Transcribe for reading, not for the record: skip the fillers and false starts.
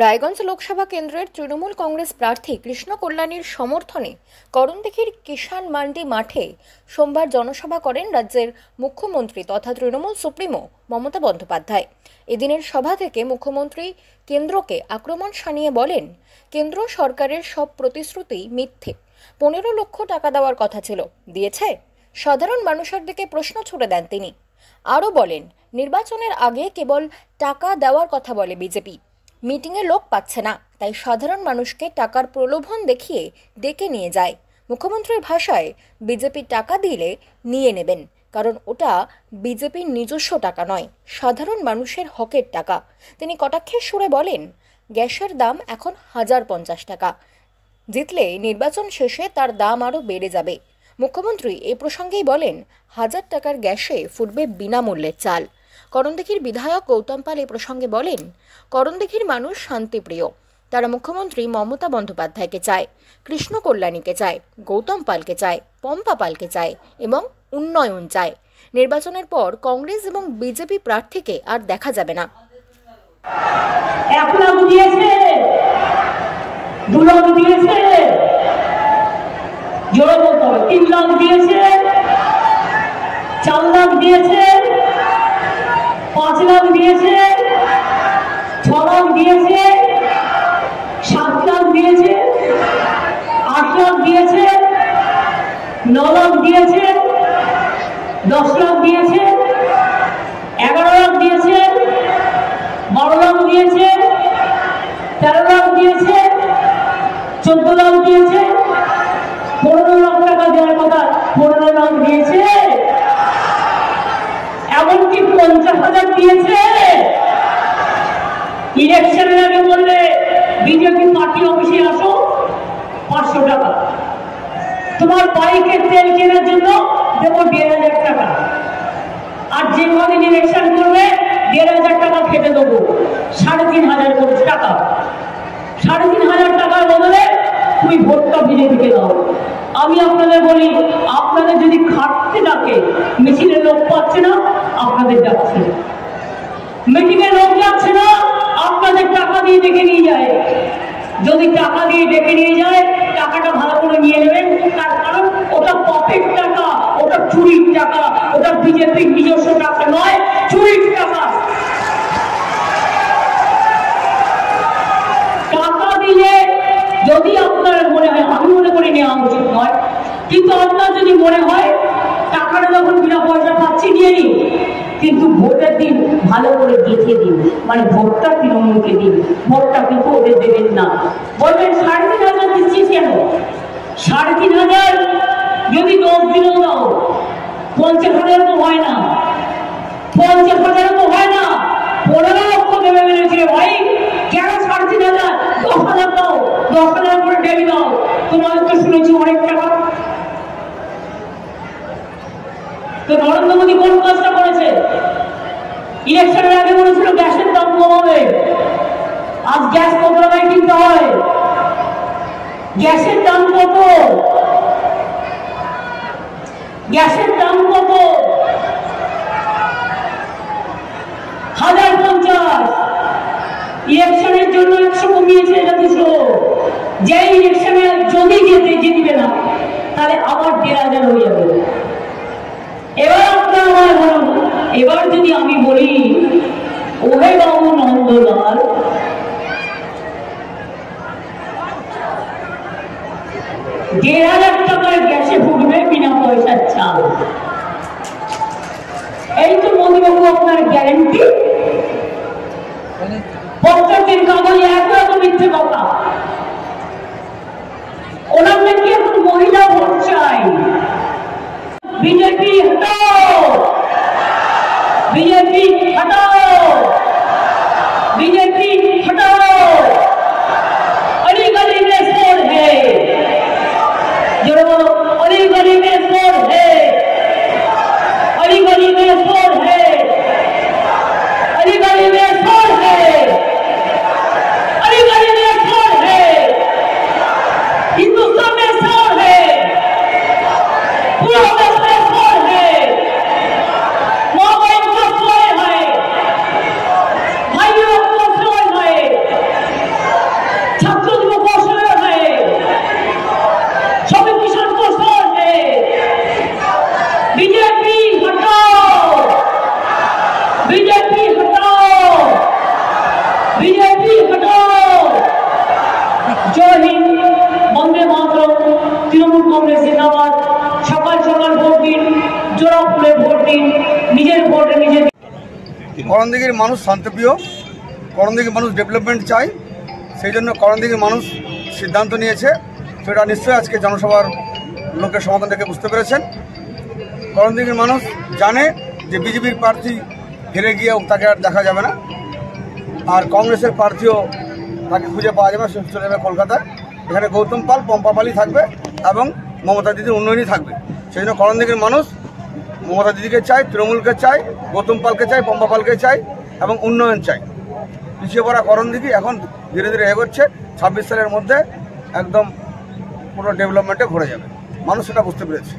রায়গঞ্জ লোকসভা কেন্দ্রের তৃণমূল কংগ্রেস প্রার্থী কৃষ্ণ কল্যাণীর সমর্থনে করণদিঘির কিষাণ মান্ডি মাঠে সোমবার জনসভা করেন রাজ্যের মুখ্যমন্ত্রী তথা তৃণমূল সুপ্রিমো মমতা বন্দ্যোপাধ্যায়। এদিনের সভা থেকে মুখ্যমন্ত্রী কেন্দ্রকে আক্রমণ শানিয়ে বলেন, কেন্দ্র সরকারের সব প্রতিশ্রুতি মিথ্যে। 15 লক্ষ টাকা দেওয়ার কথা ছিল, দিয়েছে? সাধারণ মানুষের দিকে প্রশ্ন ছুড়ে দেন তিনি। আরও বলেন, নির্বাচনের আগে কেবল টাকা দেওয়ার কথা বলে বিজেপি, মিটিংয়ে লোক পাচ্ছে না, তাই সাধারণ মানুষকে টাকার প্রলোভন দেখিয়ে ডেকে নিয়ে যায়। মুখ্যমন্ত্রীর ভাষায়, বিজেপি টাকা দিলে নিয়ে নেবেন, কারণ ওটা বিজেপির নিজস্ব টাকা নয়, সাধারণ মানুষের হকের টাকা। তিনি কটাক্ষের সুরে বলেন, গ্যাসের দাম এখন 1050 টাকা, জিতলে নির্বাচন শেষে তার দাম আরও বেড়ে যাবে। মুখ্যমন্ত্রী এ প্রসঙ্গেই বলেন, 1000 টাকার গ্যাসে ফুটবে বিনামূল্যের চাল। করণদিঘির বিধায়ক গৌতম পাল এ প্রসঙ্গে বলেন, করণদিঘির মানুষ শান্তিপ্রিয়, তারা মুখ্যমন্ত্রী মমতা বন্দ্যোপাধ্যায়কে চায়, কৃষ্ণ কল্যাণীকে চায়, গৌতম পালকে চায়, পম্পা পালকে চায় এবং উন্নয়ন চায়। নির্বাচনের পর কংগ্রেস এবং বিজেপি প্রার্থীকে আর দেখা যাবে না। 1 লাখ দিয়েছে, 2 লাখ দিয়েছে, জোরে বলতে হবে, 3 লাখ দিয়েছে, 4 লাখ দিয়েছে, 5 লাখ দিয়েছে, 6 লাখ দিয়েছে, 7 লাখ দিয়েছে, 8 লাখ দিয়েছে, 9 লাখ দিয়েছে, 10 লাখ দিয়েছে, 11 লাখ দিয়েছে, 12 লাখ দিয়েছে, 13 লাখ দিয়েছে, 14 লাখ দিয়েছে, 15 লাখ টাকা দেওয়ার কথা 15 লাখ দিয়েছে, এমনকি 50,000 দিয়েছে। ইলেকশনের আগে বললে বিজেপি পার্টি অফিসে আসো, 500 টাকা, তোমার বাইকের তেল কেনার জন্য দেবো 1,500 টাকা, আর যে কদিন ইলেকশন করবে 1,500 টাকা খেতে দেবো, 3,500 টাকা। 3,500 টাকার বদলে তুমি ভোটটা বিজেপিকে দাও। আমি আপনাদের বলি, আপনাদের যদি খাটতে ডাকে, মিছিলে লোক পাচ্ছে না, আপনাদের ডাকছে, মিটিংয়ে লোক যাচ্ছে না, আপনাদের টাকা দিয়ে ডেকে নিয়ে যায়। যদি টাকা দিয়ে ডেকে নিয়ে যায়, টাকাটা ভালো করে নিয়ে নেবেন, তার কারণ ওটা পকেট টাকা, ওটা চুরির টাকা, ওটা বিজেপির নিজস্ব টাকা নয়, চুরির টাকা। টাকা দিয়ে যদি আপনার মনে হয়, আমি মনে করি নেওয়া উচিত নয়, কিন্তু আপনার যদি মনে হয় টাকাটা যখন বিনা পয়সা পাচ্ছি নিয়ে নিন, কিন্তু ভোটের দিন ভালো করে দেখিয়ে দিন, মানে ভোটটা তৃণমূলকে দিন, ভোটটা কিন্তু ওদের দেবেন না। বলবেন 3,500 দিচ্ছি কেন? 3,500 যদি 10 দিনও দাও, 50,000 তো হয় না, 50,000 তো হয় না, 15 লক্ষ দেবে মেরেছিল ভাই। কেন 3,500? 10,000 দাও, 10,000 করে ডেলি দাও, তোমাদের তো শুনেছি অনেক টাকা। তো নরেন্দ্র মোদী কোন কাজটা করেছে? ইলেকশনের আগে বলেছিল গ্যাসের দাম কমাবে, আজ গ্যাস কত টাকায় কিনতে হয়? গ্যাসের দাম কত? গ্যাসের দাম কত? 1050। ইলেকশনের জন্য 100 কমিয়েছে, এটা 200। যে ইলেকশনে যদি জিতবে না, তাহলে আবার 1,500 হয়ে যাবে। এবার আপনার আমার বলুন, এবার যদি আমি বলি, ওহে বাবু নন্দলাল, 1,500 টাকার গ্যাসে ফুটবে বিনা পয়সার চাল, এই তো মোদীবাবু আপনার গ্যারেন্টি। প্রত্যেকদিন কাগজে একরকম মিথ্যে কথা। ওনার নাকি এখন মহিলা ভোট চাই। बीजेपी हटाओ, बीजेपी हटाओ, बीजेपी हटाओ। अली गली में शोर है, जो अली गली में शोर है, अली गली में शोर है, अली गली में शोर है, अली गली में शोर है, हिंदुस्तान में शोर है, पूरा देश में शोर है, मोबाइल का शोर है, বিজেপি হটাও। জয় হিন্দ, বন্দে মাতরম, তৃণমূল কংগ্রেস জিন্দাবাদ। সকাল সকাল ভোট দিন, জোড়া ফুলে ভোট দিন, নিজের ভোটে নিজে। করণদিঘির মানুষ শান্তিপ্রিয়, করণদিঘির মানুষ ডেভেলপমেন্ট চায়, সেই জন্য করণদিঘির মানুষ সিদ্ধান্ত নিয়েছে। সেটা নিশ্চয়ই আজকে জনসভার লোকের সমাধান থেকে বুঝতে পেরেছেন। করণদিঘির মানুষ জানে যে বিজেপির প্রার্থী হেরে গিয়েও তাকে আর দেখা যাবে না, আর কংগ্রেসের প্রার্থীও তাকে খুঁজে পাওয়া যাবে, সে চলে যাবে কলকাতায়। এখানে গৌতম পাল, পম্পা পালই থাকবে এবং মমতা দিদির উন্নয়নই থাকবে। সেই জন্য করণদিঘির মানুষ মমতা দিদিকে চায়, তৃণমূলকে চায়, গৌতম পালকে চায়, পম্পা পালকে চায় এবং উন্নয়ন চায়। পিছিয়ে পড়া করণদিঘি এখন ধীরে ধীরে এগোচ্ছে। 26 সালের মধ্যে একদম পুরো ডেভেলপমেন্টে ভরে যাবে, মানুষ সেটা বুঝতে পেরেছে।